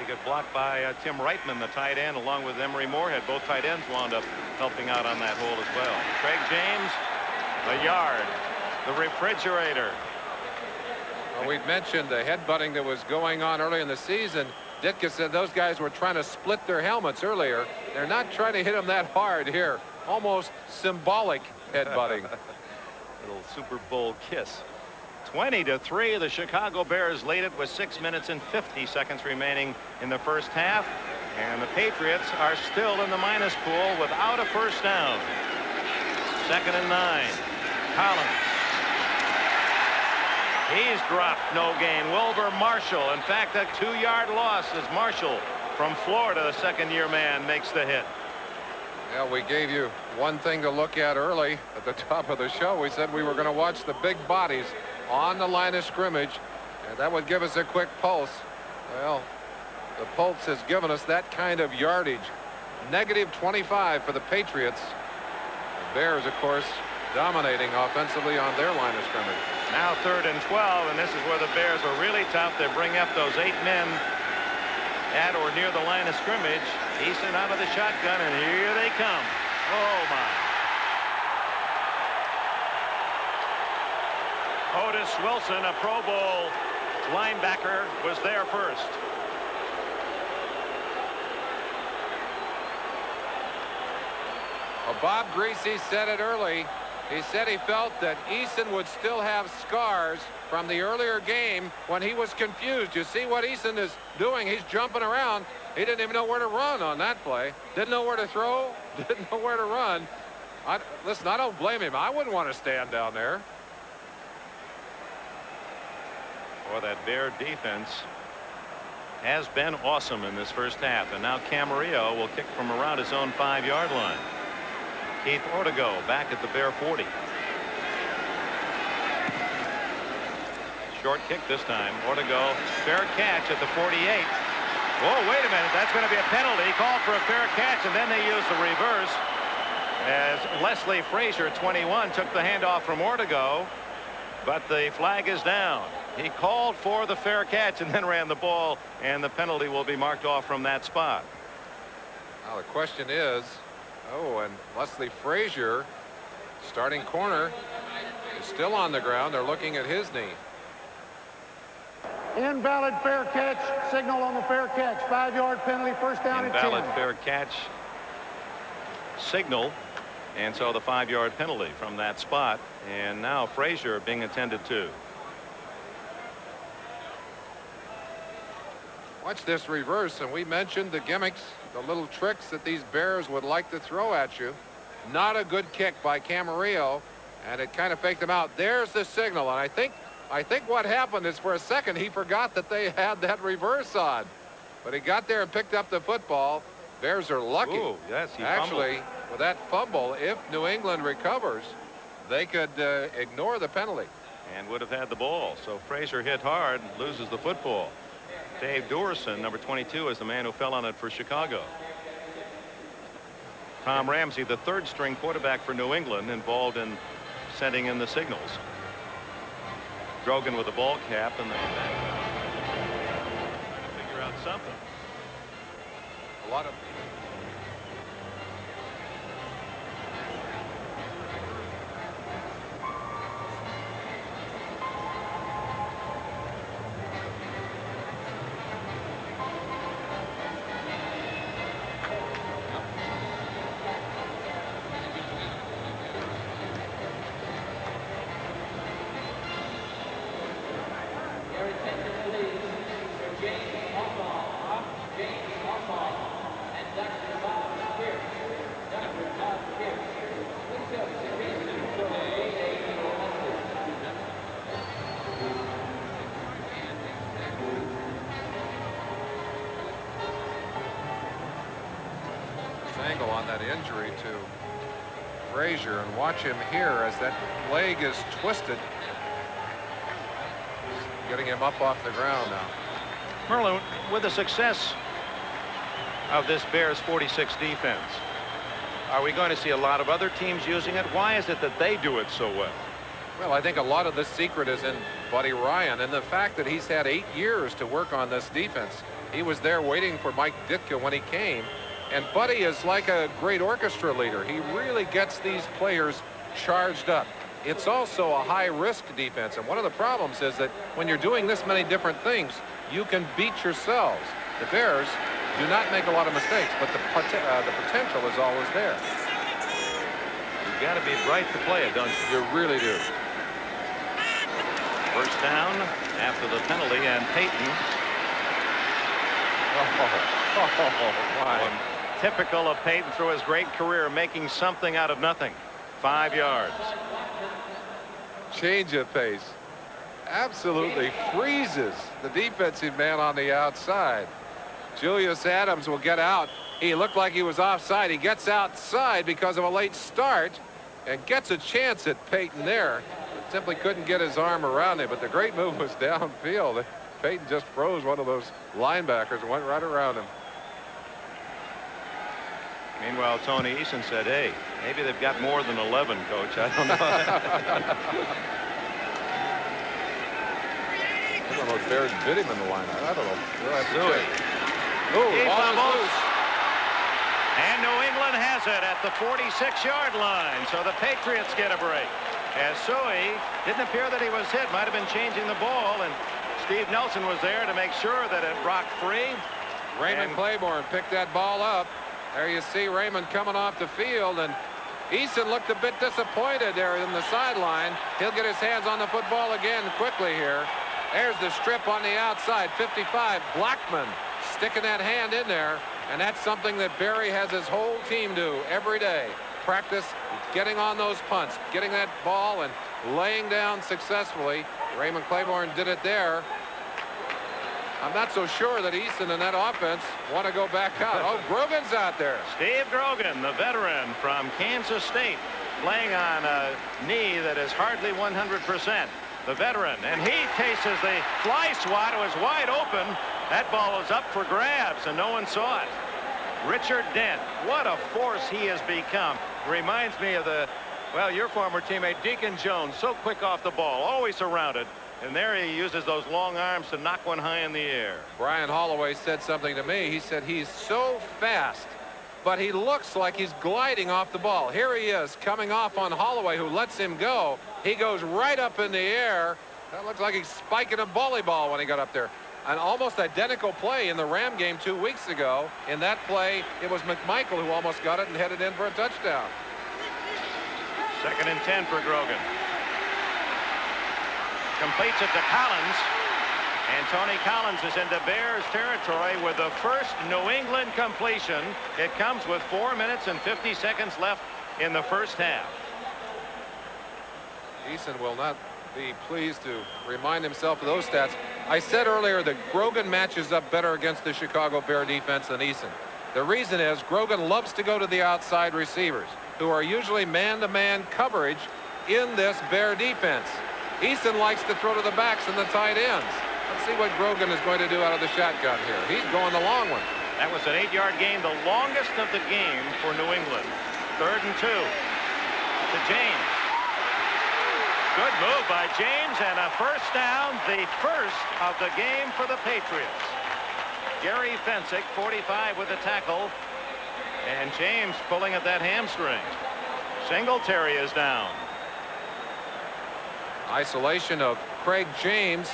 Pretty good block by Tim Reitman, the tight end, along with Emery Moorhead. Both tight ends wound up helping out on that hole as well. Craig James, a yard. The refrigerator. Well, we'd mentioned the headbutting that was going on early in the season. Ditka said those guys were trying to split their helmets earlier. They're not trying to hit them that hard here. Almost symbolic headbutting. Little Super Bowl kiss. 20-3. The Chicago Bears lead it with 6 minutes and 50 seconds remaining in the first half. And the Patriots are still in the minus pool without a first down. 2nd and 9. Collins. He's dropped. No gain. Wilbur Marshall. In fact, a 2-yard loss as Marshall from Florida, the second-year man, makes the hit. Yeah, we gave you one thing to look at early at the top of the show. We said we were going to watch the big bodies on the line of scrimmage, and that would give us a quick pulse. Well, the pulse has given us that kind of yardage. -25 for the Patriots. The Bears, of course, dominating offensively on their line of scrimmage. Now 3rd and 12, and this is where the Bears are really tough. They bring up those 8 men at or near the line of scrimmage. Eason out of the shotgun, and here they come. Oh, my. Otis Wilson, a Pro Bowl linebacker, was there first. Well, Bob Greasy said it early. He said he felt that Eason would still have scars from the earlier game when he was confused. You see what Eason is doing? He's jumping around. He didn't even know where to run on that play. Didn't know where to throw. Didn't know where to run. Listen, I don't blame him. I wouldn't want to stand down there. Well, that Bear defense has been awesome in this first half. And now Camarillo will kick from around his own 5-yard line. Keith Ortego back at the Bear 40. Short kick this time. Ortego, fair catch at the 48. Whoa, wait a minute. That's going to be a penalty. Called for a fair catch, and then they use the reverse as Leslie Frazier, 21, took the handoff from Ortego, but the flag is down. He called for the fair catch and then ran the ball, and the penalty will be marked off from that spot. Now the question is, and Leslie Frazier, starting corner, is still on the ground. They're looking at his knee. Invalid fair catch. Signal on the fair catch. 5-yard penalty. First down at 10. Invalid fair catch signal. And so the 5-yard penalty from that spot. And now Frazier being attended to. Watch this reverse, and we mentioned the gimmicks, the little tricks that these Bears would like to throw at you. Not a good kick by Camarillo, and it kind of faked him out. There's the signal, and I think what happened is for a second he forgot that they had that reverse on, but he got there and picked up the football. Bears are lucky. Ooh, yes, he actually fumbled. With that fumble, if New England recovers, they could ignore the penalty and would have had the ball. So Frazier hit hard, loses the football. Dave Dorson, number 22, is the man who fell on it for Chicago. Tom Ramsey, the 3rd-string quarterback for New England, involved in sending in the signals. Drogan with the ball cap, and they figure out something. A lot of angle on that injury to Frazier, and watch him here as that leg is twisted, getting him up off the ground now. Merlin, with the success of this Bears 46 defense, are we going to see a lot of other teams using it? Why is it that they do it so well? Well, I think a lot of the secret is in Buddy Ryan, and the fact that he's had 8 years to work on this defense. He was there waiting for Mike Ditka when he came, and Buddy is like a great orchestra leader. He really gets these players charged up. It's also a high-risk defense, and one of the problems is that when you're doing this many different things, you can beat yourselves. The Bears do not make a lot of mistakes, but the potential is always there. You've got to be bright to play it, don't you? You really do. First down after the penalty, and Payton. My. Typical of Payton through his great career, making something out of nothing. 5 yards. Change of pace. Absolutely freezes the defensive man on the outside. Julius Adams will get out. He looked like he was offside. He gets outside because of a late start and gets a chance at Payton there. But simply couldn't get his arm around him. But the great move was downfield. Payton just froze one of those linebackers and went right around him. Meanwhile, Tony Eason said, hey, maybe they've got more than 11, Coach. I don't know. I don't know if Bears bit him in the line. I don't know. We'll have to check. He Ball is fumbles. loose. And New England has it at the 46-yard line. So the Patriots get a break. As Suey didn't appear that he was hit. Might have been changing the ball. And Steve Nelson was there to make sure that it rocked free. Raymond Claiborne picked that ball up. There you see Raymond coming off the field, and Eason looked a bit disappointed there in the sideline. He'll get his hands on the football again quickly here. There's the strip on the outside. 55. Blackman sticking that hand in there, and that's something that Barry has his whole team do every day. Practice getting on those punts, getting that ball and laying down successfully. Raymond Claiborne did it there. I'm not so sure that Eason and that offense want to go back out. Oh, Grogan's out there. Steve Grogan, the veteran from Kansas State, playing on a knee that is hardly 100%. The veteran, and he chases the fly swat. It was wide open. That ball was up for grabs, and no one saw it. Richard Dent, what a force he has become. Reminds me of your former teammate Deacon Jones. So quick off the ball, always surrounded. And there he uses those long arms to knock one high in the air. Brian Holloway said something to me. He said he's so fast, but he looks like he's gliding off the ball. Here he is coming off on Holloway, who lets him go. He goes right up in the air. That looks like he's spiking a volleyball when he got up there. An almost identical play in the Ram game 2 weeks ago. In that play, it was McMichael who almost got it and headed in for a touchdown. 2nd and 10 for Grogan. Completes it to Collins, and Tony Collins is into Bears territory with the first New England completion. It comes with 4 minutes and 50 seconds left in the first half. Eason will not be pleased to remind himself of those stats. I said earlier that Grogan matches up better against the Chicago Bear defense than Eason. The reason is Grogan loves to go to the outside receivers, who are usually man-to-man coverage in this Bear defense. Eason likes to throw to the backs and the tight ends. Let's see what Grogan is going to do out of the shotgun here. He's going the long one. That was an 8-yard gain, the longest of the game for New England. 3rd and 2 to James. Good move by James, and a first down, the first of the game for the Patriots. Gary Fensick, 45 with the tackle, and James pulling at that hamstring. Singletary is down. Isolation of Craig James,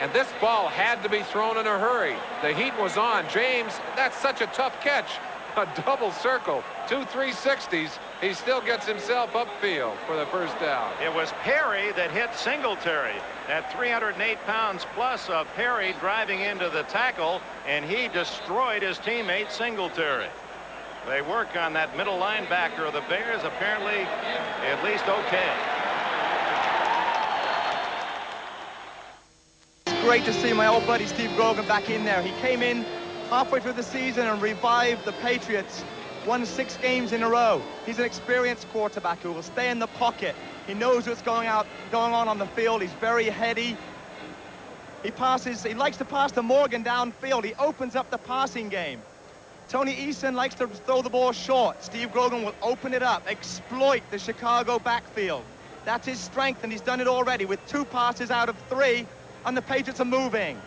and this ball had to be thrown in a hurry. The heat was on. James, that's such a tough catch. A double circle, 2 360s. He still gets himself upfield for the first down. It was Perry that hit Singletary. At 308 pounds plus of Perry driving into the tackle, and he destroyed his teammate Singletary. They work on that middle linebacker of the Bears, apparently at least okay. Great to see my old buddy Steve Grogan back in there. He came in halfway through the season and revived the Patriots. Won 6 games in a row. He's an experienced quarterback who will stay in the pocket. He knows what's going on the field. He's very heady. He likes to pass to Morgan downfield. He opens up the passing game. Tony Eason likes to throw the ball short. Steve Grogan will open it up, exploit the Chicago backfield. That's his strength, and he's done it already with 2 passes out of 3, and the Patriots are moving.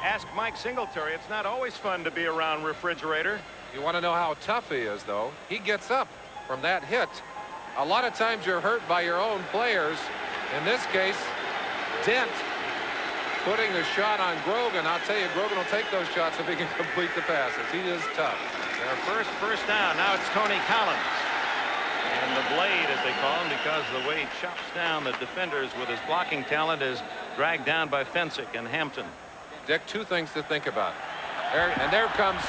Ask Mike Singletary. It's not always fun to be around Refrigerator. You want to know how tough he is, though? He gets up from that hit. A lot of times you're hurt by your own players. In this case, Dent putting the shot on Grogan. I'll tell you, Grogan will take those shots if he can complete the passes. He is tough. Their first down. Now it's Tony Collins. And the blade, as they call him, because of the way he chops down the defenders with his blocking talent, is dragged down by Fensick and Hampton. Dick, 2 things to think about. There comes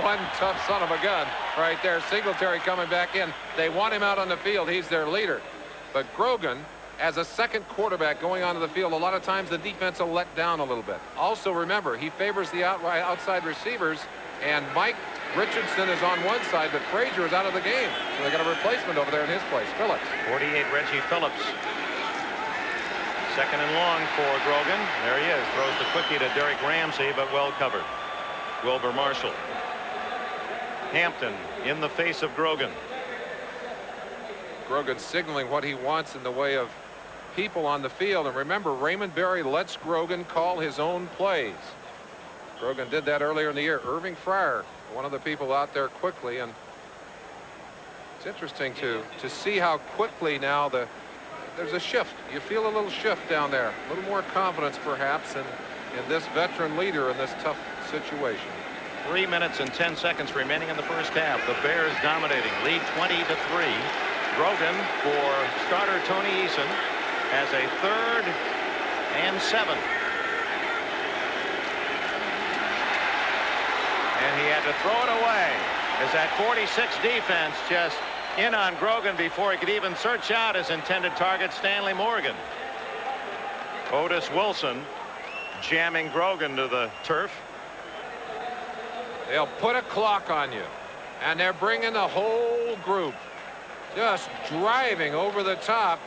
one tough son of a gun right there. Singletary coming back in. They want him out on the field. He's their leader. But Grogan, as a second quarterback going onto the field, a lot of times the defense will let down a little bit. Also, remember, he favors the outside receivers, and Mike Richardson is on one side, but Frazier is out of the game. So they got a replacement over there in his place. Phillips. 48, Reggie Phillips. Second and long for Grogan. There he is. Throws the quickie to Derek Ramsey, but well covered. Wilbur Marshall. Hampton in the face of Grogan. Grogan signaling what he wants in the way of people on the field. And remember, Raymond Berry lets Grogan call his own plays. Grogan did that earlier in the year. Irving Fryer, one of the people out there quickly. And it's interesting to see how quickly now there's a shift. You feel a little shift down there. A little more confidence, perhaps, in this veteran leader in this tough situation. 3 minutes and 10 seconds remaining in the first half. The Bears dominating. Lead 20-3. Grogan for starter Tony Eason has a 3rd and 7. And he had to throw it away as that 46 defense just in on Grogan before he could even search out his intended target, Stanley Morgan. Otis Wilson jamming Grogan to the turf. They'll put a clock on you, and they're bringing the whole group, just driving over the top.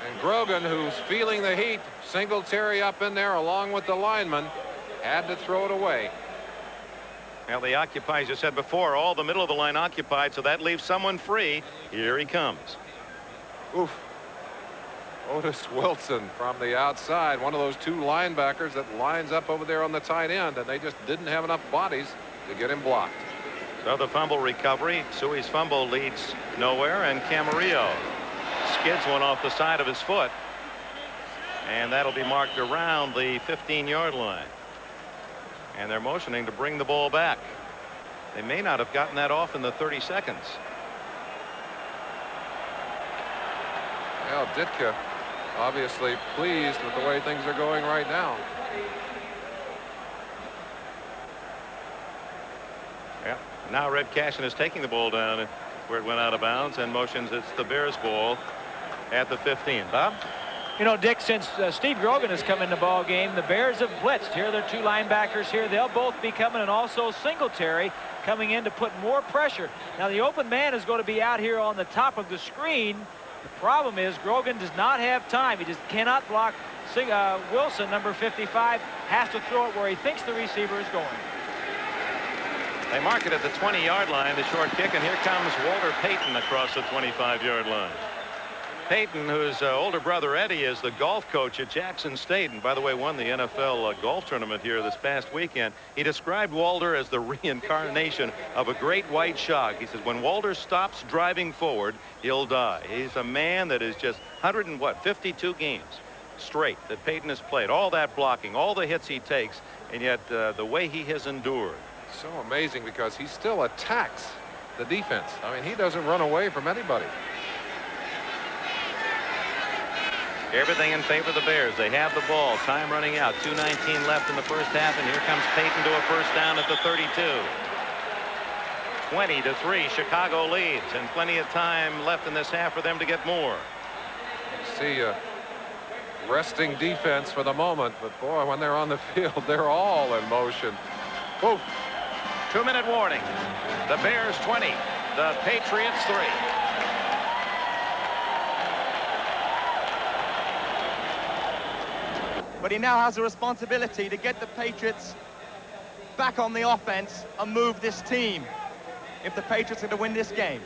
And Grogan, who's feeling the heat, Singletary up in there along with the lineman, had to throw it away. Well, they occupy, as you said before, all the middle of the line occupied, so that leaves someone free. Here he comes. Oof. Otis Wilson from the outside, one of those 2 linebackers that lines up over there on the tight end, and they just didn't have enough bodies to get him blocked. So the fumble recovery. Sui's fumble leads nowhere, and Camarillo skids one off the side of his foot, and that'll be marked around the 15-yard line. And they're motioning to bring the ball back. They may not have gotten that off in the 30 seconds. Well, Ditka obviously pleased with the way things are going right now. Yeah. Now Red Cashin is taking the ball down where it went out of bounds and motions it's the Bears ball at the 15. Bob? You know, Dick, since Steve Grogan has come in the ball game, the Bears have blitzed. Here are their 2 linebackers here. They'll both be coming, and also Singletary coming in to put more pressure. Now, the open man is going to be out here on the top of the screen. The problem is Grogan does not have time. He just cannot block. Wilson, number 55, has to throw it where he thinks the receiver is going. They mark it at the 20-yard line, the short kick, and here comes Walter Payton across the 25-yard line. Payton, whose older brother Eddie is the golf coach at Jackson State, and by the way won the NFL golf tournament here this past weekend. He described Walter as the reincarnation of a great white shark. He says when Walter stops driving forward, he'll die. He's a man that is just 52 games straight that Payton has played. All that blocking, all the hits he takes, and yet the way he has endured. So amazing because he still attacks the defense. I mean, he doesn't run away from anybody. Everything in favor of the Bears. They have the ball. Time running out. 2:19 left in the first half, and here comes Payton to a first down at the 32. 20-3. Chicago leads, and plenty of time left in this half for them to get more. See a resting defense for the moment, but boy, when they're on the field, they're all in motion. Whoa. 2-minute warning. The Bears 20. The Patriots 3. But he now has a responsibility to get the Patriots back on the offense and move this team if the Patriots are to win this game.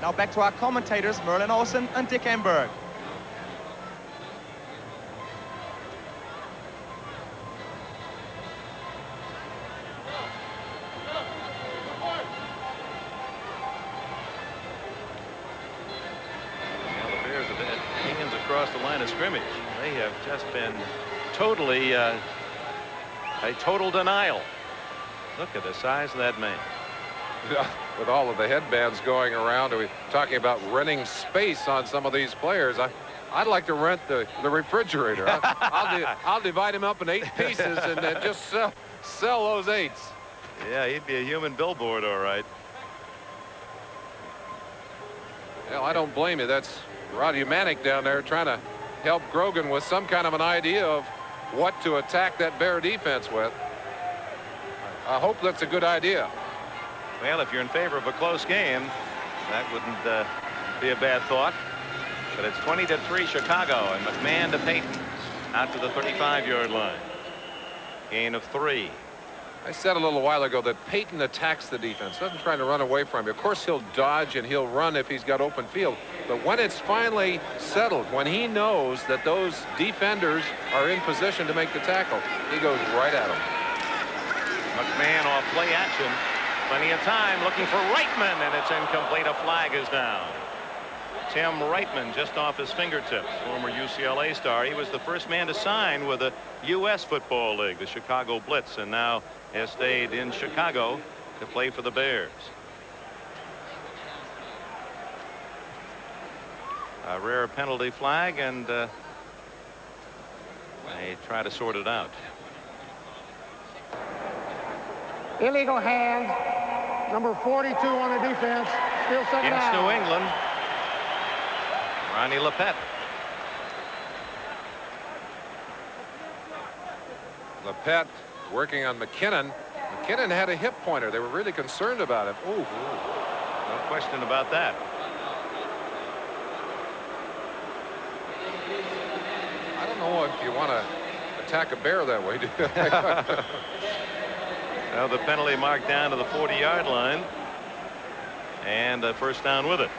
Now back to our commentators, Merlin Olsen and Dick Enberg. Across the line of scrimmage. They have just been totally a total denial. Look at the size of that man. Yeah, with all of the headbands going around, we're talking about renting space on some of these players. I'd like to rent the refrigerator. I'll divide him up in 8 pieces and then just sell those 8s. Yeah, he'd be a human billboard, all right. Well, I don't blame you. That's Rod Humanic down there trying to help Grogan with some kind of an idea of what to attack that Bear defense with. I hope that's a good idea. Well, if you're in favor of a close game, that wouldn't be a bad thought. But it's 20-3 Chicago, and McMahon to Payton out to the 35-yard line. Gain of 3. I said a little while ago that Payton attacks the defense, doesn't try to run away from you. Of course, he'll dodge and he'll run if he's got open field. But when it's finally settled, when he knows that those defenders are in position to make the tackle, he goes right at them. McMahon off play action. Plenty of time looking for Reitman, and it's incomplete. A flag is down. Tim Reitman just off his fingertips, former UCLA star. He was the first man to sign with the U.S. Football League, the Chicago Blitz, and now has stayed in Chicago to play for the Bears. A rare penalty flag, and they try to sort it out. Illegal hands. Number 42 on the defense. Still second Against down. New England, Ronnie Lepet. Lepet working on McKinnon. McKinnon had a hip pointer. They were really concerned about him. Ooh. No question about that. I don't know if you want to attack a Bear that way, do you? Now the penalty marked down to the 40-yard line, and a first down with it.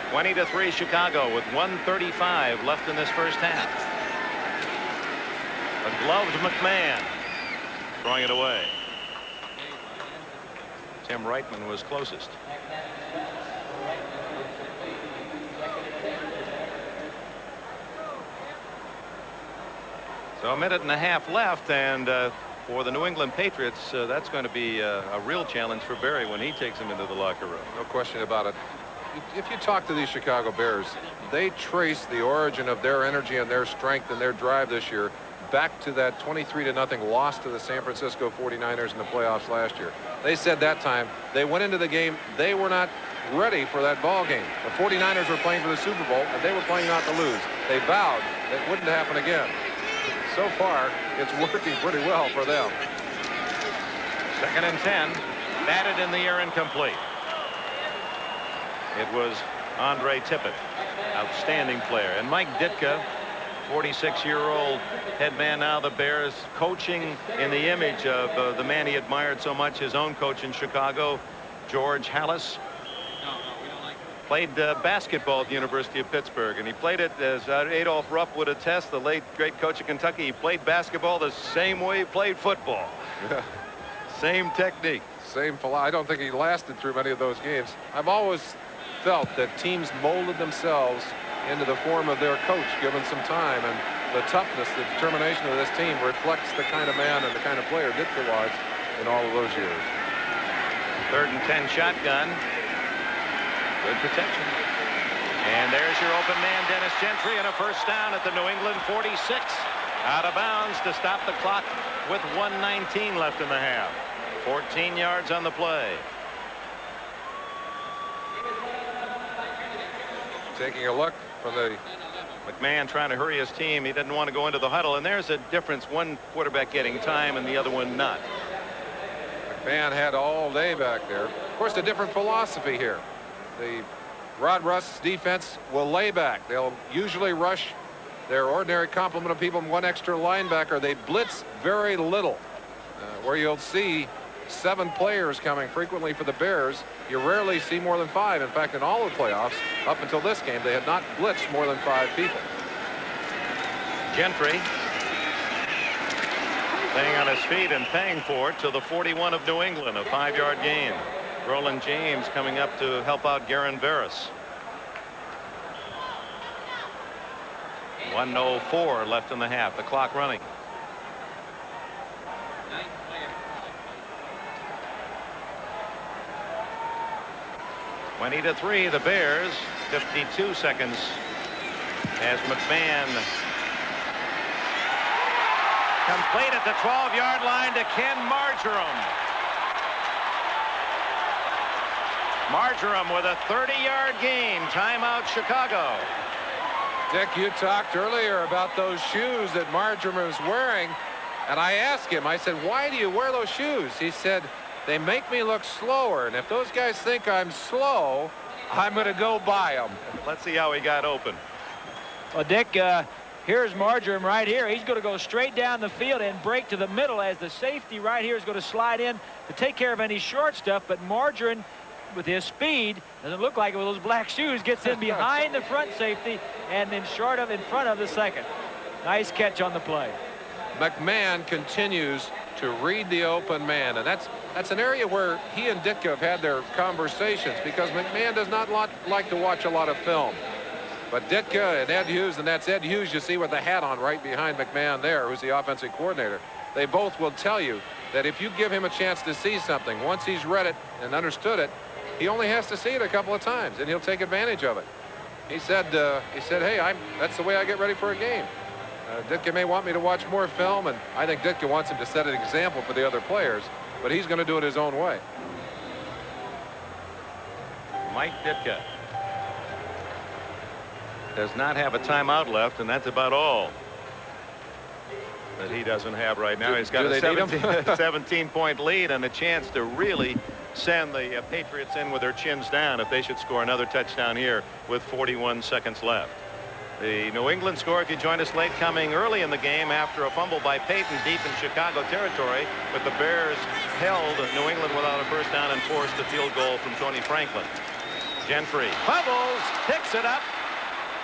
20-3 Chicago with 1:35 left in this first half. A gloved McMahon throwing it away. Tim Reitman was closest. So a minute and a half left, and for the New England Patriots, that's going to be a real challenge for Barry when he takes him into the locker room. No question about it. If you talk to these Chicago Bears, they trace the origin of their energy and their strength and their drive this year back to that 23-0 loss to the San Francisco 49ers in the playoffs last year. They said that time they went into the game, they were not ready for that ball game. The 49ers were playing for the Super Bowl, and they were playing not to lose. They vowed it wouldn't happen again. So far, it's working pretty well for them. 2nd and 10. Batted in the air, incomplete. It was Andre Tippett, outstanding player. And Mike Ditka, 46-year-old head man now, the Bears, coaching in the image of the man he admired so much, his own coach in Chicago, George Halas. Played basketball at the University of Pittsburgh, and he played it, as Adolph Rupp would attest, the late great coach of Kentucky. He played basketball the same way he played football. Yeah. Same technique. Same philosophy. I don't think he lasted through many of those games. I've always felt that teams molded themselves into the form of their coach given some time, and the toughness, the determination of this team reflects the kind of man and the kind of player Ditka was in all of those years. 3rd and 10 shotgun. Good protection. And there's your open man, Dennis Gentry, and a first down at the New England 46. Out of bounds to stop the clock with 1:19 left in the half. 14 yards on the play. Taking a look from the McMahon trying to hurry his team. He didn't want to go into the huddle, and there's a difference. One quarterback getting time and the other one not. McMahon had all day back there. Of course, a different philosophy here. The Rod Russ defense will lay back. They'll usually rush their ordinary complement of people and one extra linebacker. They blitz very little. Where you'll see 7 players coming frequently for the Bears. You rarely see more than 5. In fact, in all the playoffs up until this game, they had not blitzed more than 5 people. Gentry staying on his feet and paying for it to the 41 of New England, a 5-yard gain. Roland James coming up to help out Garen Veras. 1:04 left in the half. The clock running. to 3 the Bears. 52 seconds as McMahon complete at the 12-yard line to Ken Marjoram. Marjoram with a 30-yard gain. Timeout Chicago. Dick, you talked earlier about those shoes that Marjoram was wearing, and I asked him, I said, why do you wear those shoes? He said, they make me look slower, and if those guys think I'm slow, I'm going to go buy them. Let's see how he got open. Well, Dick, here's Marjoram right here. He's going to go straight down the field and break to the middle as the safety right here is going to slide in to take care of any short stuff. But Marjoram, with his speed, doesn't look like it with those black shoes, gets in behind the front safety and in front of the second. Nice catch on the play. McMahon continues to read the open man, and that's an area where he and Ditka have had their conversations, because McMahon does not like to watch a lot of film. But Ditka and Ed Hughes, and that's Ed Hughes you see with the hat on right behind McMahon there, who's the offensive coordinator, they both will tell you that if you give him a chance to see something, once he's read it and understood it, he only has to see it a couple of times and he'll take advantage of it. He said, hey, that's the way I get ready for a game. Ditka may want me to watch more film, and I think Ditka wants him to set an example for the other players, but he's going to do it his own way. Mike Ditka does not have a timeout left, and that's about all that he doesn't have right now. He's got a 17-point lead and a chance to really send the Patriots in with their chins down if they should score another touchdown here with 41 seconds left. The New England score, if you joined us late, coming early in the game after a fumble by Payton deep in Chicago territory, but the Bears held New England without a first down and forced a field goal from Tony Franklin. Gentry fumbles, picks it up,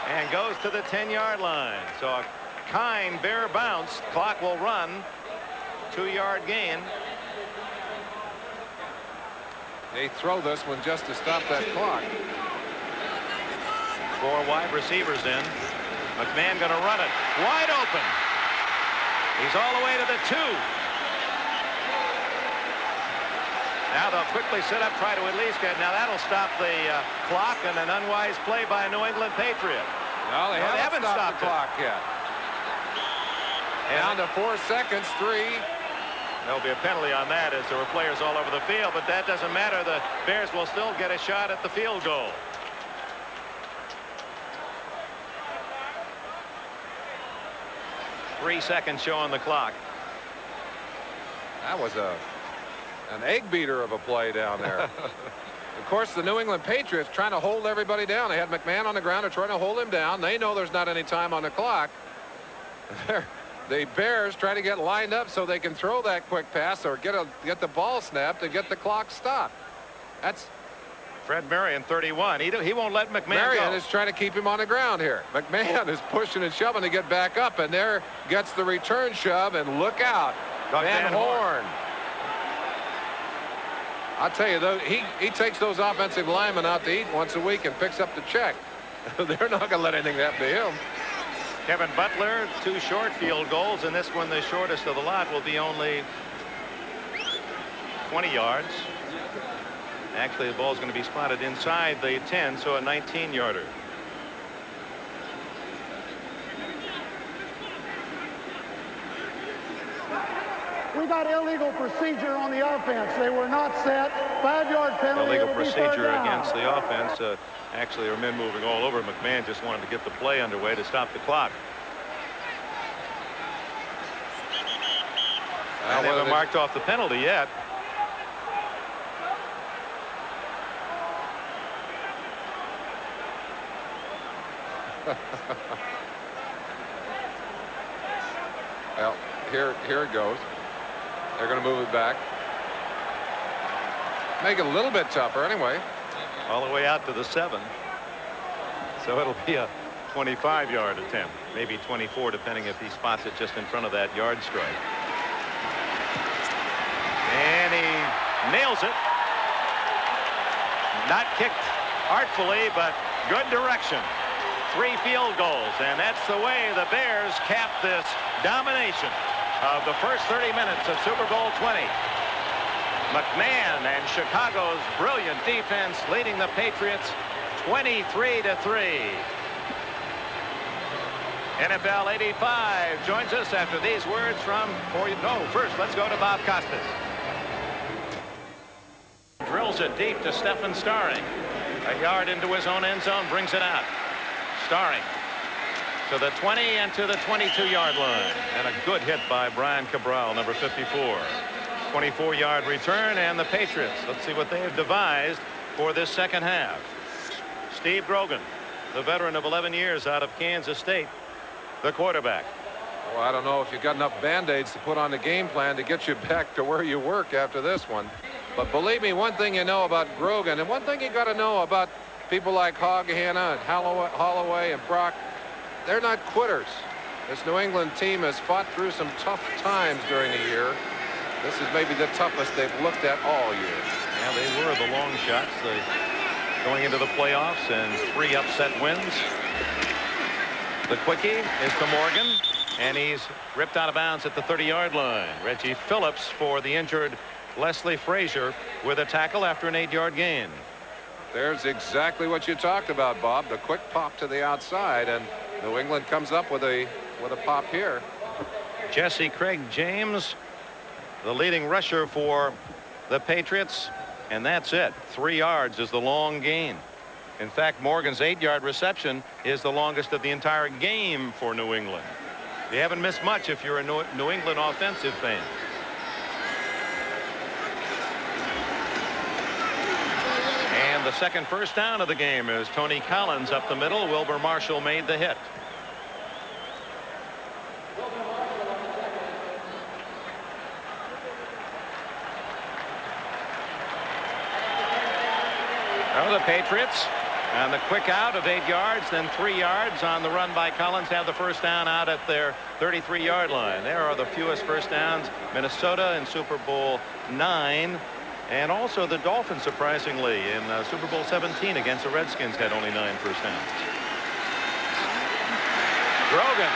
and goes to the 10-yard line. So a kind Bear bounce. Clock will run. 2-yard gain. They throw this one just to stop that clock. 4 wide receivers in. McMahon going to run it wide open. He's all the way to the 2. Now they'll quickly set up, try to at least get. Now that'll stop the clock, and an unwise play by a New England Patriot. No, they haven't stopped the clock yet. Down to 4 seconds, 3. There'll be a penalty on that, as there were players all over the field, but that doesn't matter. The Bears will still get a shot at the field goal. 3 seconds show on the clock. That was an egg beater of a play down there. Of course, the New England Patriots trying to hold everybody down. They had McMahon on the ground. They're trying to hold him down. They know there's not any time on the clock. The Bears try to get lined up so they can throw that quick pass or get the ball snapped and get the clock stopped. That's Fred Marion, 31. He won't let McMahon Marion go. is trying to keep him on the ground here. McMahon is pushing and shoving to get back up, and there gets the return shove, and look out. Van Horn. I'll tell you, though, he takes those offensive linemen out to eat once a week and picks up the check. They're not going to let anything happen to him. Kevin Butler, 2 short field goals, and this one, the shortest of the lot, will be only 20 yards. Actually, the ball is going to be spotted inside the 10, so a 19-yarder. We got illegal procedure on the offense. They were not set. 5-yard penalty. Illegal procedure against the offense. Actually, there are men moving all over. McMahon just wanted to get the play underway to stop the clock. They haven't marked off the penalty yet. Well, here it goes. They're going to move it back. Make it a little bit tougher anyway. All the way out to the 7. So it'll be a 25-yard attempt, maybe 24, depending if he spots it just in front of that yard strike. And he nails it. Not kicked artfully, but good direction. 3 field goals, and that's the way the Bears cap this domination of the first 30 minutes of Super Bowl 20. McMahon and Chicago's brilliant defense leading the Patriots 23-3. NFL 85 joins us after these words from, first let's go to Bob Costas. Drills it deep to Stephen Starring. A yard into his own end zone, brings it out. Starring to the 20 and to the 22-yard line. And a good hit by Brian Cabral, number 54. 24-yard return, and the Patriots. Let's see what they have devised for this second half. Steve Grogan, the veteran of 11 years out of Kansas State, the quarterback. Well, I don't know if you've got enough Band-Aids to put on the game plan to get you back to where you work after this one. But believe me, one thing you know about Grogan, and one thing you got to know about people like Hoghanna and Holloway and Brock, they're not quitters. This New England team has fought through some tough times during the year. This is maybe the toughest they've looked at all year. Yeah, they were the long shots. Going into the playoffs and 3 upset wins. The quickie is to Morgan, and he's ripped out of bounds at the 30-yard line. Reggie Phillips for the injured Leslie Frazier with a tackle after an 8-yard gain. There's exactly what you talked about, Bob. The quick pop to the outside, and New England comes up with a pop here. Jesse Craig James, the leading rusher for the Patriots, and that's it. 3 yards is the long gain. In fact, Morgan's 8-yard reception is the longest of the entire game for New England. You haven't missed much if you're a New England offensive fan. And the second first down of the game is Tony Collins up the middle. Wilbur Marshall made the hit. Now the Patriots and the quick out of 8 yards, then 3 yards on the run by Collins, have the first down out at their 33-yard line. There are the fewest first downs. Minnesota in Super Bowl 9. And also the Dolphins, surprisingly, in Super Bowl 17 against the Redskins, had only 9 first downs. Grogan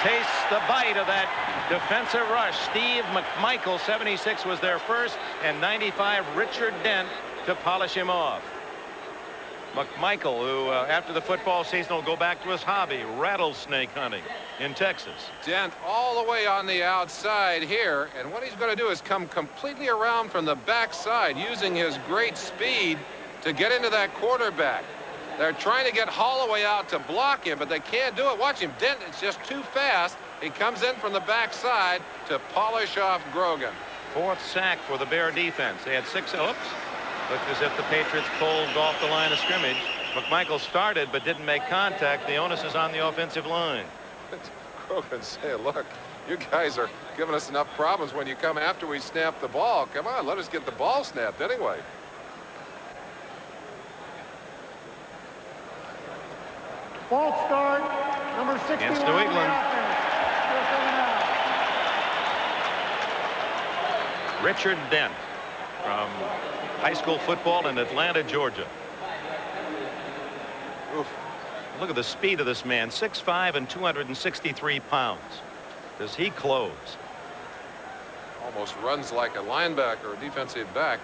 tastes the bite of that defensive rush. Steve McMichael, 76, was there first, and 95, Richard Dent, to polish him off. McMichael, who after the football season will go back to his hobby, rattlesnake hunting in Texas. Dent all the way on the outside here, and what he's going to do is come completely around from the backside, using his great speed to get into that quarterback. They're trying to get Holloway out to block him, but they can't do it. Watch him. Dent is just too fast. He comes in from the backside to polish off Grogan. 4th sack for the Bear defense. They had 6. Oops. Looked as if the Patriots pulled off the line of scrimmage. McMichael started but didn't make contact. The onus is on the offensive line. Grogan saying, look, you guys are giving us enough problems when you come after we snap the ball. Come on, let us get the ball snapped anyway. False start, number 61. Against New England. Richard Dent from high school football in Atlanta, Georgia. Oof. Look at the speed of this man, 6'5" and 263 pounds. Does he close? Almost runs like a linebacker or defensive back.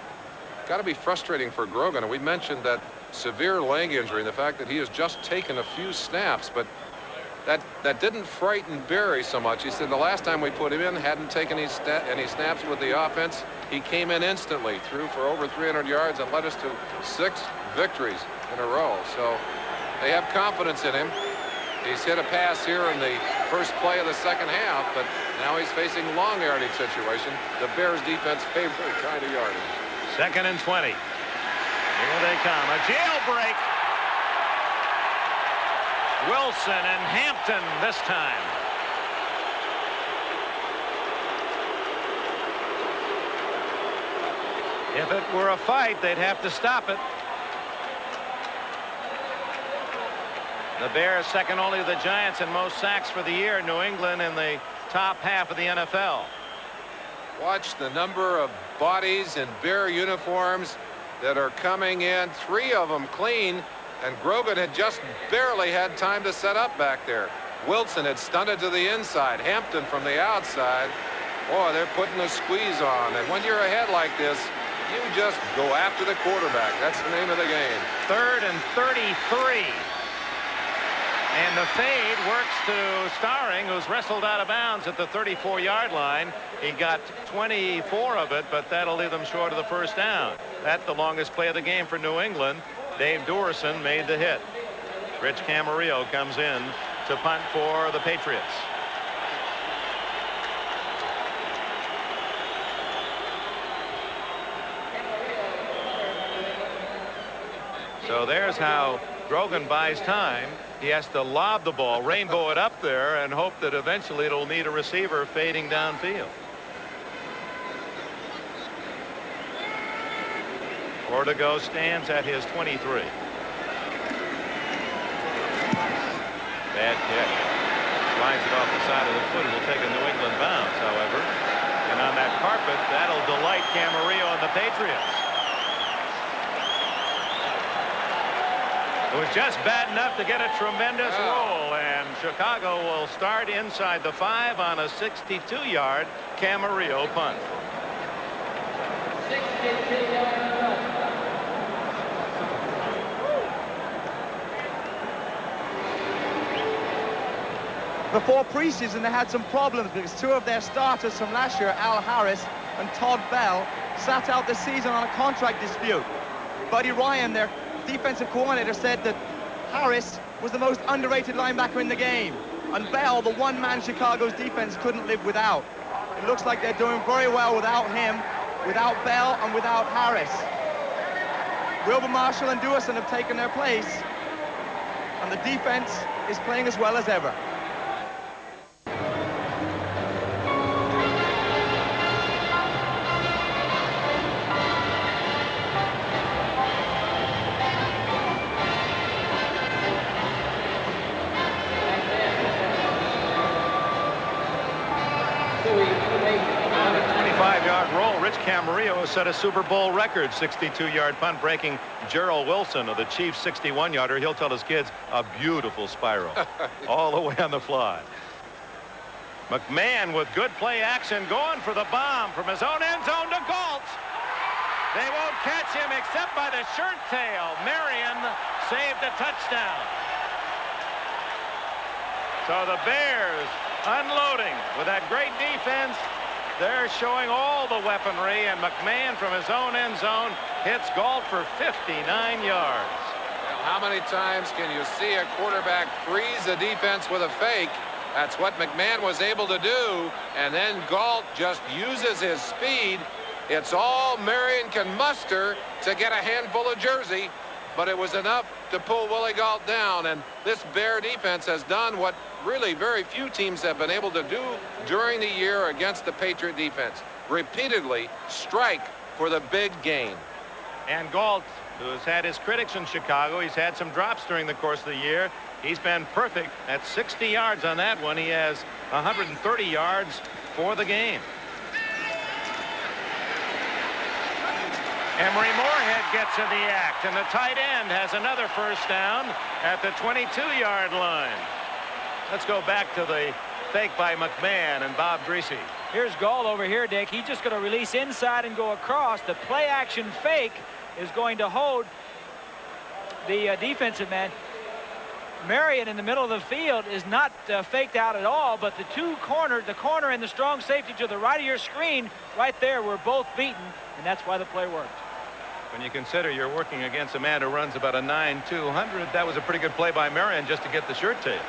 Got to be frustrating for Grogan. And we mentioned that severe leg injury and the fact that he has just taken a few snaps, but that didn't frighten Barry so much. He said the last time we put him in, hadn't taken any snaps with the offense. He came in instantly, threw for over 300 yards and led us to 6 victories in a row. So they have confidence in him. He's hit a pass here in the first play of the second half, but now he's facing long yardage situation. The Bears defense favorite kind of yardage. 2nd and 20. Here they come. A jailbreak. Wilson and Hampton this time. If it were a fight, they'd have to stop it. The Bears second only to the Giants in most sacks for the year. New England in the top half of the NFL. Watch the number of bodies in Bear uniforms that are coming in. 3 of them clean, and Grogan had just barely had time to set up back there. Wilson had stunted to the inside. Hampton from the outside. Boy, they're putting a squeeze on, and when you're ahead like this, you just go after the quarterback. That's the name of the game. 3rd and 33. And the fade works to Starring, who's wrestled out of bounds at the 34-yard line. He got 24 of it, but that'll leave them short of the first down. That's the longest play of the game for New England. Dave Dorison made the hit. Rich Camarillo comes in to punt for the Patriots. So there's how Grogan buys time. He has to lob the ball, rainbow it up there, and hope that eventually it'll need a receiver fading downfield. Ortego stands at his 23. Bad kick. Slides it off the side of the foot. It'll take a New England bounce, however. And on that carpet, that'll delight Camarillo and the Patriots. It was just bad enough to get a tremendous roll, and Chicago will start inside the 5 on a 62-yard Camarillo punt. Before preseason, they had some problems because 2 of their starters from last year, Al Harris and Todd Bell, sat out the season on a contract dispute. Buddy Ryan, their defensive coordinator, said that Harris was the most underrated linebacker in the game, and Bell, the one-man Chicago's defense couldn't live without. It looks like they're doing very well without him, without Bell, and without Harris. Wilbur Marshall and Dewison have taken their place, and the defense is playing as well as ever. Camarillo has set a Super Bowl record 62-yard punt, breaking Gerald Wilson of the Chiefs 61-yarder. He'll tell his kids a beautiful spiral all the way on the fly. McMahon with good play action, going for the bomb from his own end zone to Galt. They won't catch him except by the shirt tail. Marion saved a touchdown. So the Bears unloading with that great defense. They're showing all the weaponry, and McMahon from his own end zone hits Galt for 59 yards. Well, how many times can you see a quarterback freeze a defense with a fake? That's what McMahon was able to do, and then Galt just uses his speed. It's all Marion can muster to get a handful of jersey, but it was enough to pull Willie Galt down, and this Bear defense has done what really very few teams have been able to do during the year against the Patriot defense. Repeatedly strike for the big gain. And Galt, who has had his critics in Chicago, he's had some drops during the course of the year. He's been perfect at 60 yards on that one. He has 130 yards for the game. Emery Moorhead gets in the act, and the tight end has another first down at the 22-yard line. Let's go back to the fake by McMahon and Bob Greasy. Here's Galt over here, Dick. He's just going to release inside and go across. The play action fake is going to hold the defensive man. Marion in the middle of the field is not faked out at all, but the corner and the strong safety to the right of your screen right there were both beaten, and that's why the play worked. When you consider you're working against a man who runs about a 9-200, that was a pretty good play by Marion just to get the shirt tail.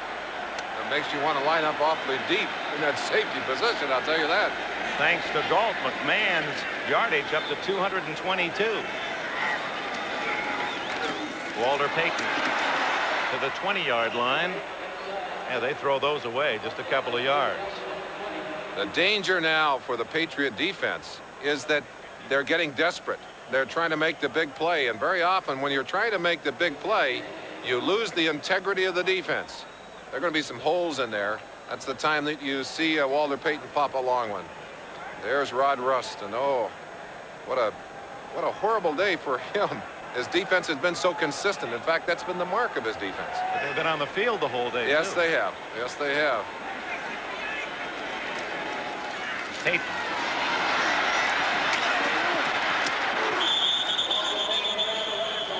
It makes you want to line up awfully deep in that safety position, I'll tell you that. Thanks to Galt, McMahon's yardage up to 222. Walter Payton to the 20-yard line. Yeah, they throw those away just a couple of yards. The danger now for the Patriot defense is that they're getting desperate. they're trying to make the big play. And very often when you're trying to make the big play, you lose the integrity of the defense. There are going to be some holes in there. That's the time that you see Walter Payton pop a long one. There's Rod Rust. And oh, what a horrible day for him. His defense has been so consistent. In fact, that's been the mark of his defense. But they've been on the field the whole day. Yes, too. they have. Yes, they have. Payton.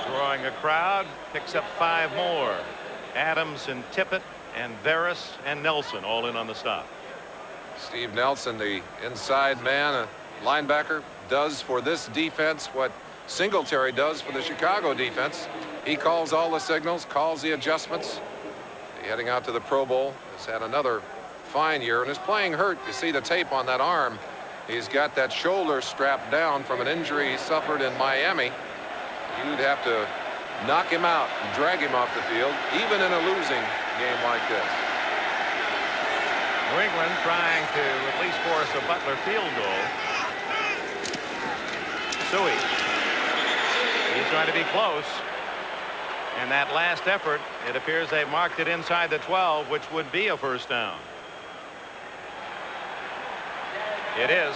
Drawing a crowd, picks up 5 more. Adams and Tippett and Veras and Nelson all in on the stop. Steve Nelson, the inside man, a linebacker, does for this defense what Singletary does for the Chicago defense. He calls all the signals, calls the adjustments. Heading out to the Pro Bowl, has had another fine year and is playing hurt. You see the tape on that arm. He's got that shoulder strapped down from an injury he suffered in Miami. You'd have to knock him out and drag him off the field, even in a losing game like this. New England trying to at least force a Butler field goal. Suey. He's trying to be close. And that last effort, it appears they've marked it inside the 12, which would be a first down. It is.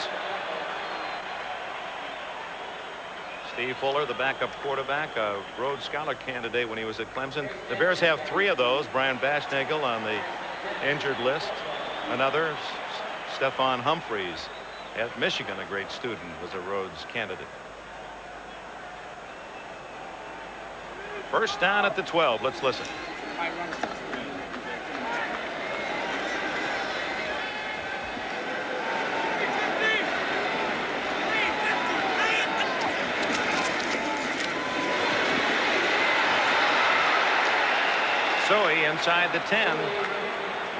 Steve Fuller, the backup quarterback, a Rhodes Scholar candidate when he was at Clemson. The Bears have 3 of those. Brian Bashnagel on the injured list. Another, Stephon Humphreys at Michigan, a great student, was a Rhodes candidate. First down at the 12. Let's listen. Suey inside the 10.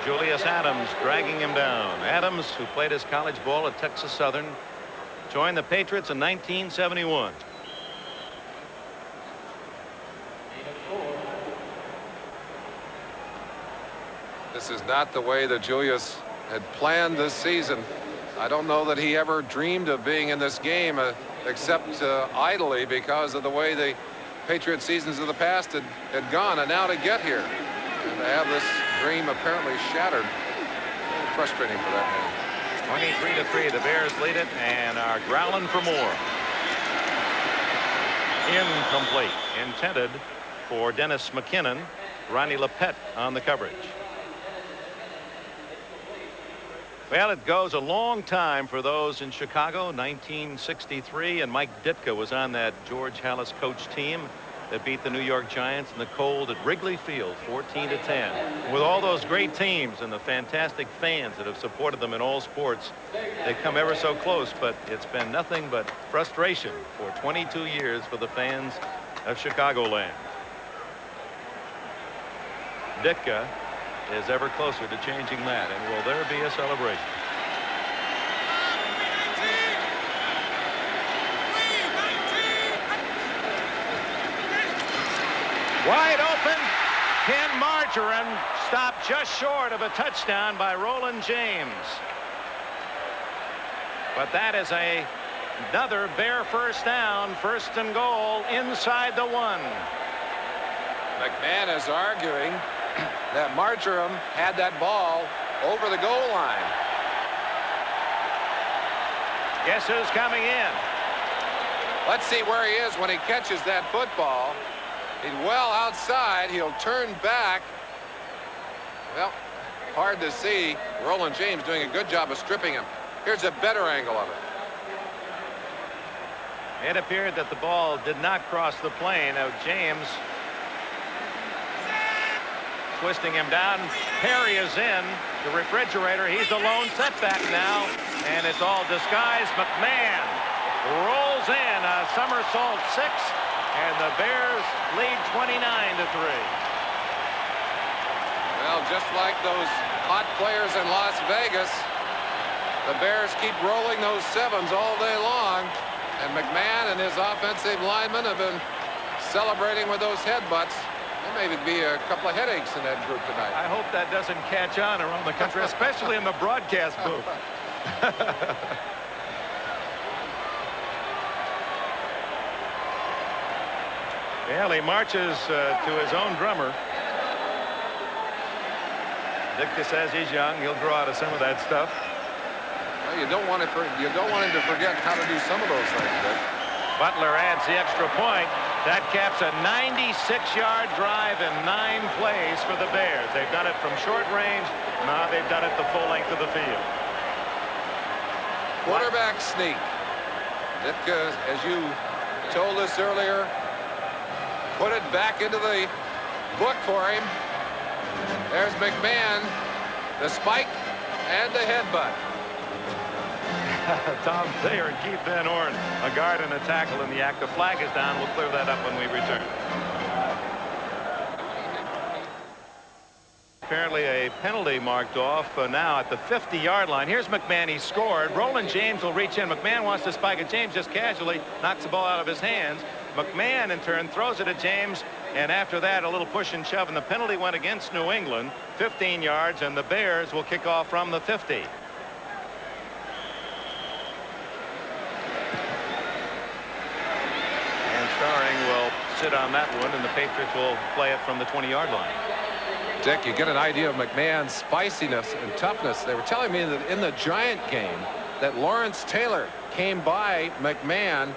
Julius Adams dragging him down. Adams, who played his college ball at Texas Southern, joined the Patriots in 1971. This is not the way that Julius had planned this season. I don't know that he ever dreamed of being in this game except idly because of the way the Patriot seasons of the past had gone. And now to get here and to have this dream apparently shattered. Frustrating for that man. 23-3. The Bears lead it and are growling for more. Incomplete. Intended for Dennis McKinnon. Ronnie Lepet on the coverage. Well, it goes a long time for those in Chicago. 1963, and Mike Ditka was on that George Halas coach team that beat the New York Giants in the cold at Wrigley Field 14-10. With all those great teams and the fantastic fans that have supported them in all sports, they come ever so close, but it's been nothing but frustration for 22 years for the fans of Chicagoland. Ditka is ever closer to changing that, and will there be a celebration? Wide open. Ken Marjoram stopped just short of a touchdown by Roland James. But that is another Bear first down, 1st and goal inside the 1. McMahon is arguing that Marjoram had that ball over the goal line. Guess who's coming in? Let's see where he is when he catches that football. He's well outside. He'll turn back. Well, hard to see. Roland James doing a good job of stripping him. Here's a better angle of it. It appeared that the ball did not cross the plane. Now James twisting him down. Perry is in the refrigerator. He's the lone setback now, and it's all disguised. McMahon rolls in a somersault 6, and the Bears lead 29-3. Well, just like those hot players in Las Vegas, the Bears keep rolling those 7s all day long, and McMahon and his offensive linemen have been celebrating with those headbutts. There may be a couple of headaches in that group tonight. I hope that doesn't catch on around the country, especially in the broadcast booth. Well, he marches to his own drummer. Ditka says he's young. He'll grow out of some of that stuff. Well, you don't want him to forget how to do some of those things, Dick. Butler adds the extra point. That caps a 96-yard drive in 9 plays for the Bears. They've done it from short range. Now they've done it the full length of the field. Quarterback sneak. Ditka, as you told us earlier, put it back into the book for him. There's McMahon, the spike, and the headbutt. Tom Thayer and Keith Van Horn, a guard and a tackle in the act. The flag is down. We'll clear that up when we return. Apparently a penalty marked off now at the 50-yard line. Here's McMahon. He scored. Roland James will reach in. McMahon wants to spike it. James just casually knocks the ball out of his hands. McMahon in turn throws it at James, and after that a little push and shove, and the penalty went against New England. 15 yards, and the Bears will kick off from the 50. And Starring will sit on that one, and the Patriots will play it from the 20-yard line. Dick, you get an idea of McMahon's spiciness and toughness. They were telling me that in the Giant game that Lawrence Taylor came by McMahon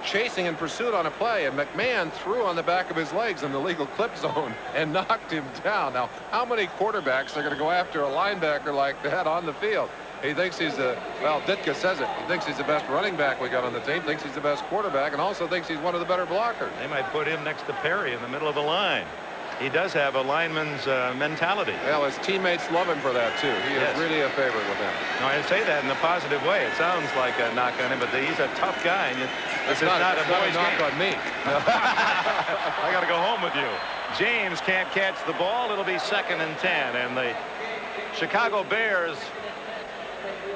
chasing in pursuit on a play, and McMahon threw on the back of his legs in the legal clip zone and knocked him down. Now, how many quarterbacks are going to go after a linebacker like that on the field? He thinks he's well, Ditka says it. He thinks he's the best running back we got on the team, thinks he's the best quarterback, and also thinks he's one of the better blockers. They might put him next to Perry in the middle of the line. He does have a lineman's mentality. Well, his teammates love him for that, too. He is really a favorite with them. No, I say that in a positive way. It sounds like a knock on him, but he's a tough guy. And this is not a boy's knock game. on me. I got to go home with you. James can't catch the ball. It'll be 2nd and 10. And the Chicago Bears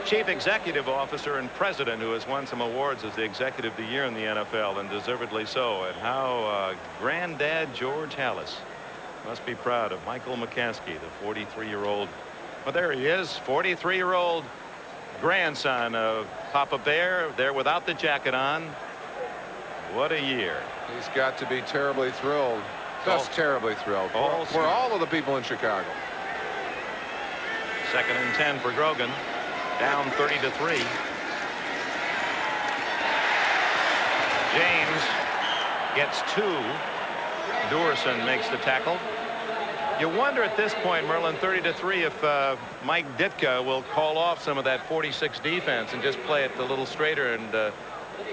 chief executive officer and president, who has won some awards as the executive of the year in the NFL, and deservedly so, and how granddad George Halas must be proud of Michael McCaskey, the 43-year-old. Well, there he is, 43-year-old grandson of Papa Bear, there without the jacket on. What a year. He's got to be terribly thrilled. Just terribly thrilled. For all of the people in Chicago. 2nd and 10 for Grogan. Down 30-3. James gets 2. Dorson makes the tackle. You wonder at this point, Merlin, 30-3, if Mike Ditka will call off some of that 46 defense and just play it a little straighter and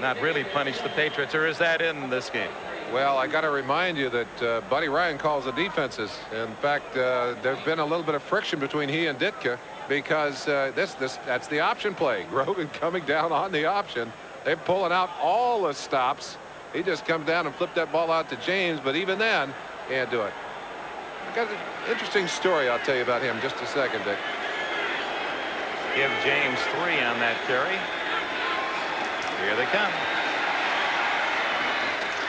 not really punish the Patriots, or is that in this game? Well, I got to remind you that Buddy Ryan calls the defenses. In fact, there's been a little bit of friction between he and Ditka because that's the option play. Grogan coming down on the option. They're pulling out all the stops. He just comes down and flipped that ball out to James, but even then, can't do it. I got an interesting story I'll tell you about him in just a second, Dick. Give James 3 on that carry. Here they come.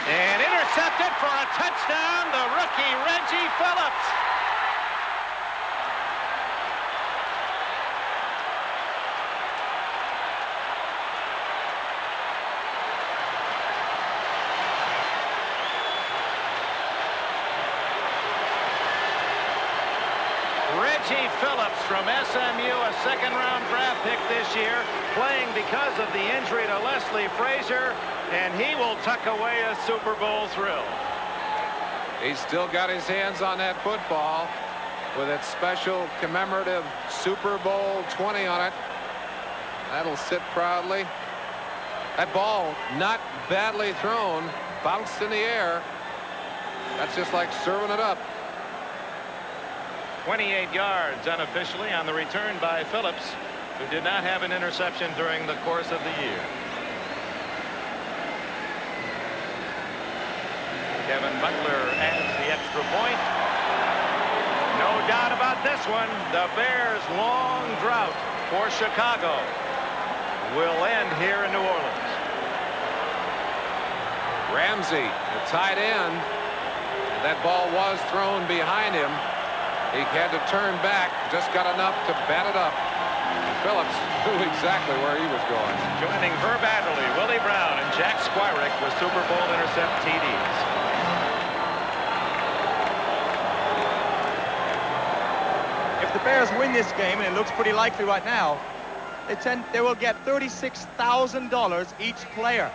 And intercepted for a touchdown, the rookie Reggie Phillips. Reggie Phillips from SMU, a 2nd-round draft pick this year, playing because of the injury to Leslie Frazier, and he will tuck away a Super Bowl thrill. He's still got his hands on that football with its special commemorative Super Bowl 20 on it. That'll sit proudly. That ball, not badly thrown, bounced in the air. That's just like serving it up. 28 yards unofficially on the return by Phillips, who did not have an interception during the course of the year. Kevin Butler adds the extra point. No doubt about this one. The Bears' long drought for Chicago will end here in New Orleans. Ramsey, the tight end. That ball was thrown behind him. He had to turn back, just got enough to bat it up. Phillips knew exactly where he was going. Joining Herb Adderley, Willie Brown, and Jack Squirek with Super Bowl intercept TDs. Bears win this game, and it looks pretty likely right now, they will get $36,000 each player.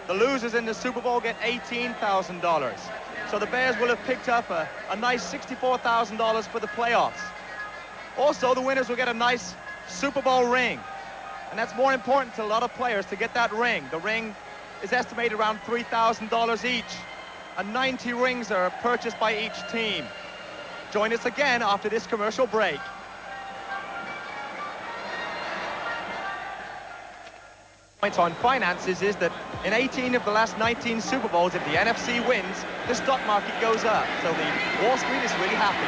The losers in the Super Bowl get $18,000. So the Bears will have picked up a nice $64,000 for the playoffs. Also, the winners will get a nice Super Bowl ring. And that's more important to a lot of players to get that ring. The ring is estimated around $3,000 each. And 90 rings are purchased by each team. Join us again after this commercial break. Points on finances is that in 18 of the last 19 Super Bowls, if the NFC wins, the stock market goes up. So the Wall Street is really happy.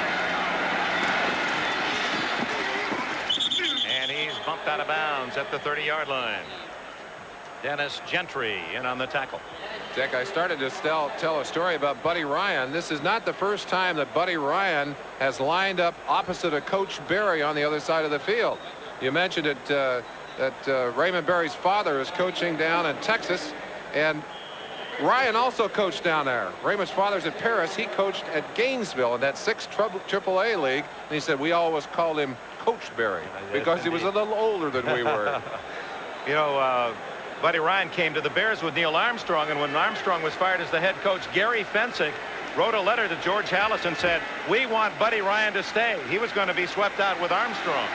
And he's bumped out of bounds at the 30-yard line. Dennis Gentry in on the tackle. Dick, I started to tell a story about Buddy Ryan. This is not the first time that Buddy Ryan has lined up opposite of Coach Berry on the other side of the field. You mentioned it, that Raymond Berry's father is coaching down in Texas, and Ryan also coached down there. Raymond's father's at Paris. He coached at Gainesville in that 6 AAA league, and he said we always called him Coach Berry because he was a little older than we were. You know, Buddy Ryan came to the Bears with Neil Armstrong, and when Armstrong was fired as the head coach, Gary Fensick wrote a letter to George Halas and said, we want Buddy Ryan to stay. He was going to be swept out with Armstrong.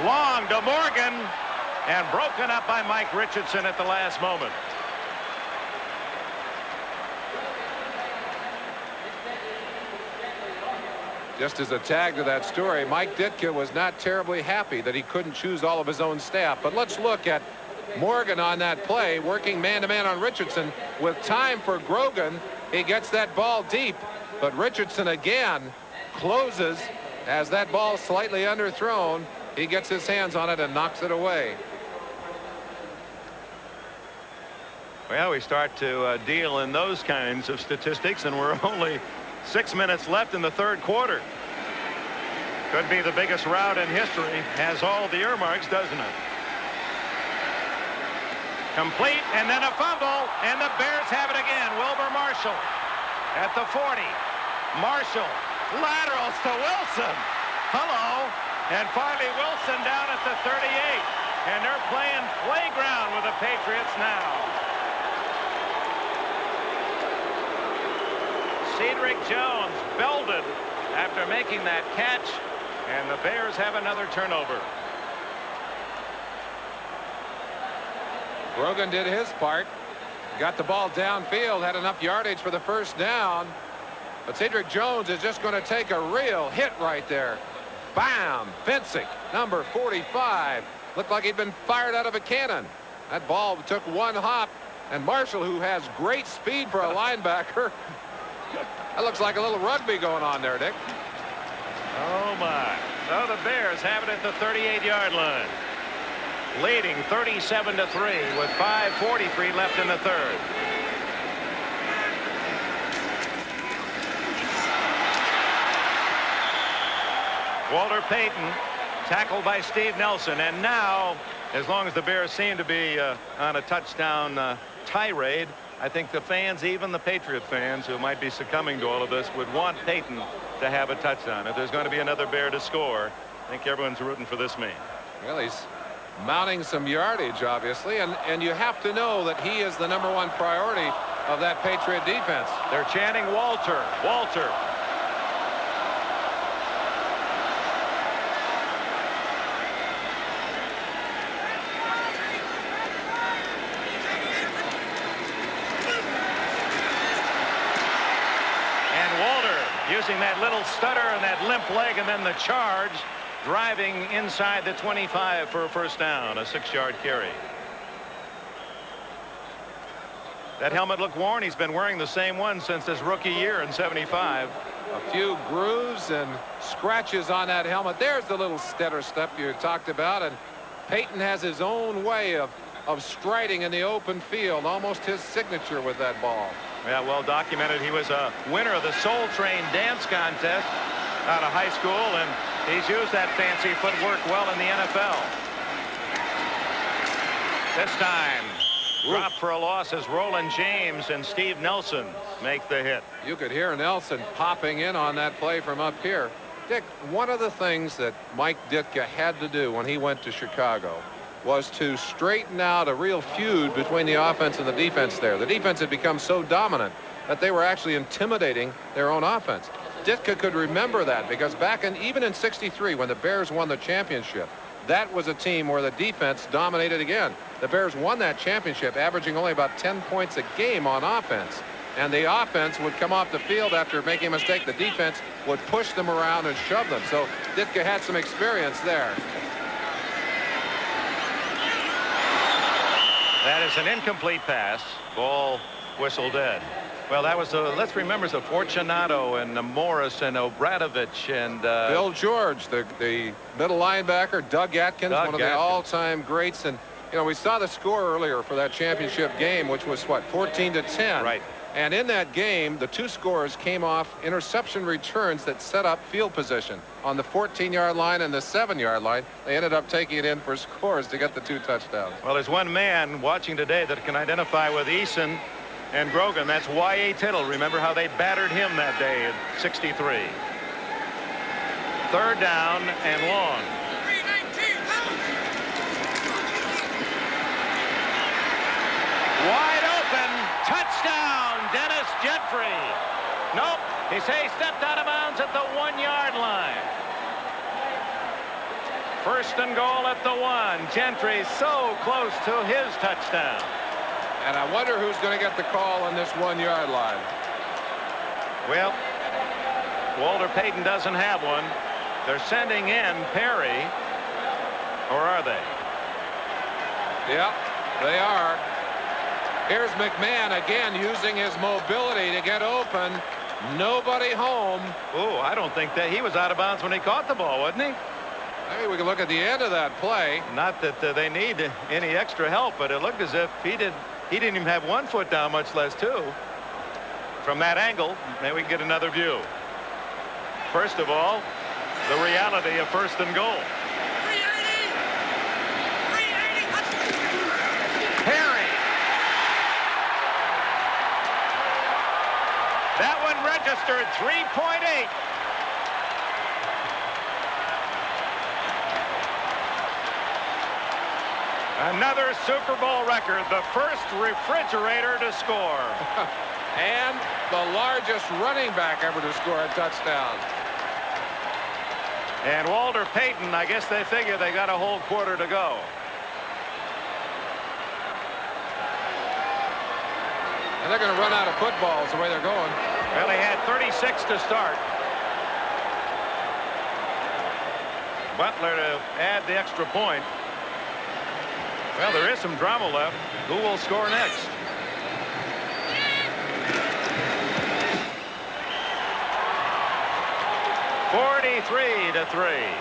Long to Morgan, and broken up by Mike Richardson at the last moment. Just as a tag to that story, Mike Ditka was not terribly happy that he couldn't choose all of his own staff. But let's look at Morgan on that play, working man-to-man on Richardson with time for Grogan. He gets that ball deep, but Richardson again closes as that ball slightly underthrown. He gets his hands on it and knocks it away. Well, we start to deal in those kinds of statistics, and we're only 6 minutes left in the third quarter. Could be the biggest rout in history. Has all the earmarks, doesn't it? Complete, and then a fumble, and the Bears have it again. Wilbur Marshall at the 40. Marshall laterals to Wilson. Hello. And finally Wilson down at the 38. And they're playing playground with the Patriots now. Cedric Jones belted after making that catch, and the Bears have another turnover. Grogan did his part, got the ball downfield, had enough yardage for the first down, but Cedric Jones is just going to take a real hit right there. Bam! Fensick, number 45, looked like he'd been fired out of a cannon. That ball took one hop, and Marshall, who has great speed for a linebacker, that looks like a little rugby going on there, Dick. Oh my. So the Bears have it at the 38-yard line, leading 37-3 with 5:43 left in the third. Walter Payton tackled by Steve Nelson, and now, as long as the Bears seem to be on a touchdown tirade, I think the fans, even the Patriot fans who might be succumbing to all of this, would want Payton to have a touchdown. If there's going to be another Bear to score, I think everyone's rooting for this man. Well, he's mounting some yardage, obviously, and you have to know that he is the #1 priority of that Patriot defense. They're chanting Walter, Walter. Using that little stutter and that limp leg, and then the charge, driving inside the 25 for a first down, a 6-yard carry. That helmet looked worn. He's been wearing the same one since his rookie year in '75. A few grooves and scratches on that helmet. There's the little stutter step you talked about, and Payton has his own way of striding in the open field, almost his signature with that ball. Yeah, well documented. He was a winner of the Soul Train dance contest out of high school, and he's used that fancy footwork well in the NFL. This time, drop for a loss as Roland James and Steve Nelson make the hit. You could hear Nelson popping in on that play from up here. Dick, one of the things that Mike Ditka had to do when he went to Chicago was to straighten out a real feud between the offense and the defense there. The defense had become so dominant that they were actually intimidating their own offense. Ditka could remember that because back even in '63 when the Bears won the championship, that was a team where the defense dominated again. The Bears won that championship averaging only about 10 points a game on offense. And the offense would come off the field after making a mistake. The defense would push them around and shove them. So Ditka had some experience there. That is an incomplete pass. Ball whistle dead. Well, that was let's remember the Fortunato and Morris and Obradovich and Bill George, the middle linebacker, Doug Atkins, one of the all-time greats. And you know, we saw the score earlier for that championship game, which was what, 14-10. Right. And in that game, the two scores came off interception returns that set up field position on the 14-yard line and the 7-yard line. They ended up taking it in for scores to get the 2 touchdowns. Well, there's one man watching today that can identify with Eason and Grogan. That's Y.A. Tittle. Remember how they battered him that day in '63. 3rd down and long. Wide open. Touchdown, Dennis Gentry. Nope. He stepped out of bounds at the 1-yard line. 1st and goal at the 1. Gentry so close to his touchdown. And I wonder who's going to get the call on this 1-yard line. Well, Walter Payton doesn't have one. They're sending in Perry. Or are they? Yeah, they are. Here's McMahon again using his mobility to get open. Nobody home. Oh, I don't think that he was out of bounds when he caught the ball, wasn't he? Maybe we can look at the end of that play. Not that they need any extra help, but it looked as if he didn't even have 1 foot down, much less 2. From that angle, maybe we can get another view. First of all, the reality of 1st and goal. Perry. That one registered 3.8. Another Super Bowl record, the first refrigerator to score. And the largest running back ever to score a touchdown. And Walter Payton, I guess they figure they got a whole quarter to go. And they're going to run out of footballs the way they're going. Well, he had 36 to start. Butler to add the extra point. Well, there is some drama left. Who will score next? (43-3).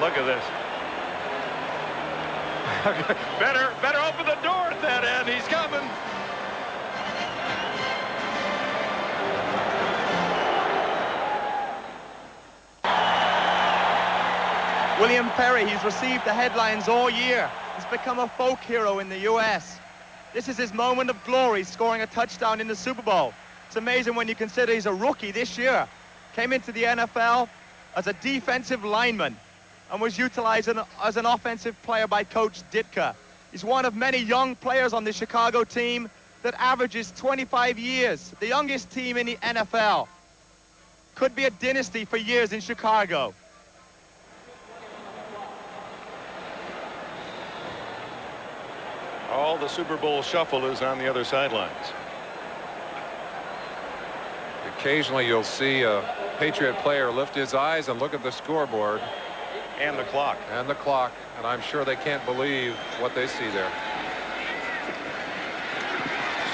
Look at this. better open the door at that end. He's coming. William Perry, he's received the headlines all year. He's become a folk hero in the U.S. This is his moment of glory, scoring a touchdown in the Super Bowl. It's amazing when you consider he's a rookie this year. Came into the NFL as a defensive lineman and was utilized as an offensive player by Coach Ditka. He's one of many young players on the Chicago team that averages 25 years, the youngest team in the NFL. Could be a dynasty for years in Chicago. All the Super Bowl shuffle is on the other sidelines. Occasionally you'll see a Patriot player lift his eyes and look at the scoreboard. And the clock. And the clock. And I'm sure they can't believe what they see there.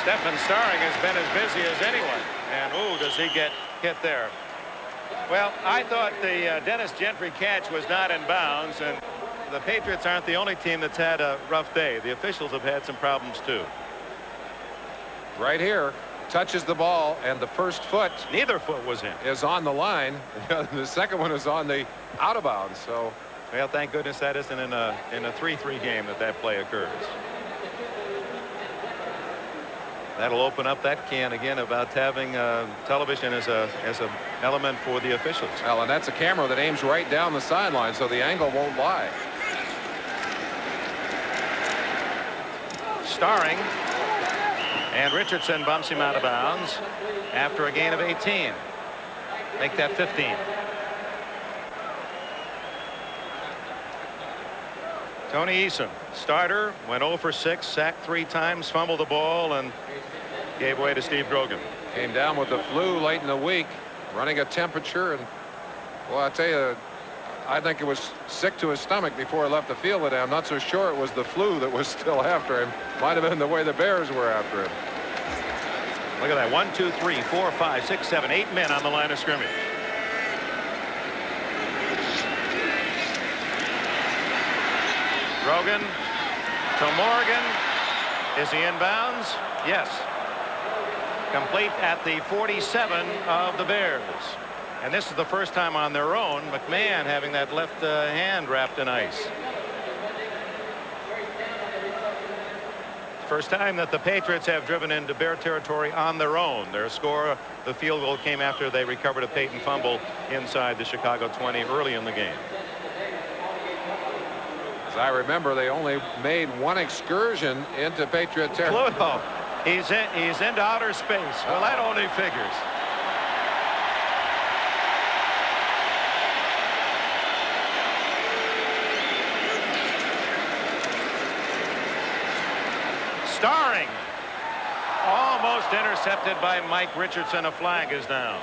Stephen Starring has been as busy as anyone. And, ooh, does he get hit there. Well, I thought the Dennis Gentry catch was not in bounds. And the Patriots aren't the only team that's had a rough day. The officials have had some problems, too. Right here. Touches the ball, and the first foot. Neither foot was in. Is on the line. The second one is on the out of bounds. So, well, thank goodness that isn't in a 3-3 game that play occurs. That'll open up that can again about having television as a element for the officials. Well, and that's a camera that aims right down the sideline, so the angle won't lie. Starring, and Richardson bumps him out of bounds after a gain of 18. Make that 15. Tony Eason, starter, went 0 for 6, sacked 3 times, fumbled the ball, and gave way to Steve Grogan. Came down with the flu late in the week, running a temperature, and well, I tell you, I think it was sick to his stomach before he left the field today. I'm not so sure it was the flu that was still after him. Might have been the way the Bears were after him. Look at that. 1, 2, 3, 4, 5, 6, 7, 8 men on the line of scrimmage. Grogan to Morgan. Is he inbounds? Yes. Complete at the 47 of the Bears. And this is the first time on their own. McMahon having that left hand wrapped in ice. First time that the Patriots have driven into Bear territory on their own. Their score, the field goal, came after they recovered a Peyton fumble inside the Chicago 20 early in the game. As I remember, they only made one excursion into Patriot territory. Pluto, he's into outer space. Well, that only figures. Starring, almost intercepted by Mike Richardson. A flag is down.